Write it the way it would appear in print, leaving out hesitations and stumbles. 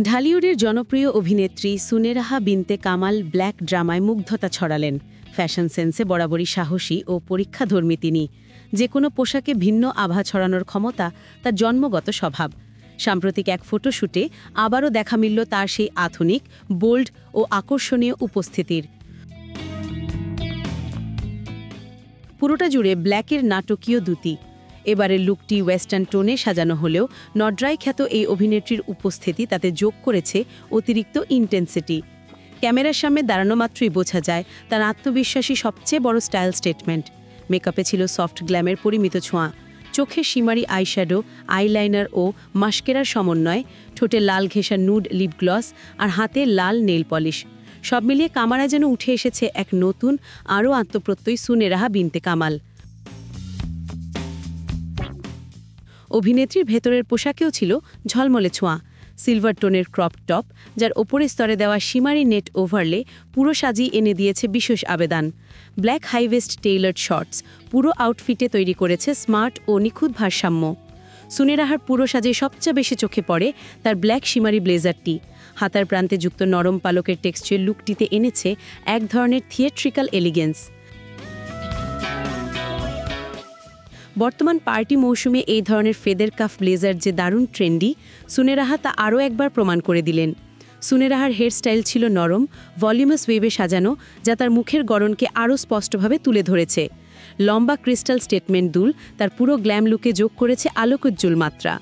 ঢালিউডের জনপ্রিয় অভিনেত্রী সুনেরাহা বিনতে কামাল ব্ল্যাক ড্রামায় মুগ্ধতা ছড়ালেন। ফ্যাশন সেন্সে বরাবরই সাহসী ও পরীক্ষাধর্মী তিনি। যে কোনো পোশাকে ভিন্ন আভা ছড়ানোর ক্ষমতা তার জন্মগত স্বভাব। সাম্প্রতিক এক ফটোশ্যুটে আবারও দেখা মিলল তার সেই আধুনিক, বোল্ড ও আকর্ষণীয় উপস্থিতির। পুরোটা জুড়ে ব্ল্যাকের নাটকীয় দ্যুতি। এবারের লুকটি ওয়েস্টার্ন টোনে সাজানো হলেও নড্রাই খ্যাত এই অভিনেত্রীর উপস্থিতি তাতে যোগ করেছে অতিরিক্ত ইন্টেন্সিটি। ক্যামেরার সামনে দাঁড়ানো মাত্রই বোঝা যায় তার আত্মবিশ্বাসী সবচেয়ে বড় স্টাইল স্টেটমেন্ট। মেকআপে ছিল সফট গ্ল্যামের পরিমিত ছোঁয়া, চোখে শিমারি আইশ্যাডো, আইলাইনার ও মাস্কেরার সমন্বয়, ঠোঁটে লাল ঘেঁষা নুড লিপ গ্লস আর হাতে লাল নেইল পলিশ। সব মিলিয়ে কামারা যেন উঠে এসেছে এক নতুন, আরও আত্মপ্রত্যয়ী সুনেরাহা বিনতে কামাল। অভিনেত্রীর ভেতরের পোশাকেও ছিল ঝলমলে ছোঁয়া। সিলভার টোনের ক্রপ টপ, যার ওপরের স্তরে দেওয়া শিমারি নেট ওভারলে পুরো সাজিয়ে এনে দিয়েছে বিশেষ আবেদন। ব্ল্যাক হাইভেস্ট টেইলার্ড শর্টস পুরো আউটফিটে তৈরি করেছে স্মার্ট ও নিখুঁত ভারসাম্য। সুনেরাহার পুরো সাজে সবচেয়ে বেশি চোখে পড়ে তার ব্ল্যাক শিমারি ব্লেজারটি। হাতার প্রান্তে যুক্ত নরম পালকের টেক্সচার লুকটিতে এনেছে এক ধরনের থিয়েট্রিক্যাল এলিগেন্স। বর্তমান পার্টি মৌসুমে এই ধরনের ফেদের কাফ ব্লেজার যে দারুণ ট্রেন্ডি, সুনেরাহা তা আরও একবার প্রমাণ করে দিলেন। সুনেরাহার হেয়ারস্টাইল ছিল নরম, ভলিউমাস ওয়েভে সাজানো, যা তার মুখের গড়নকে আরও স্পষ্টভাবে তুলে ধরেছে। লম্বা ক্রিস্টাল স্টেটমেন্ট দুল তার পুরো গ্ল্যাম লুকে যোগ করেছে আলোকোজ্জ্বল মাত্রা।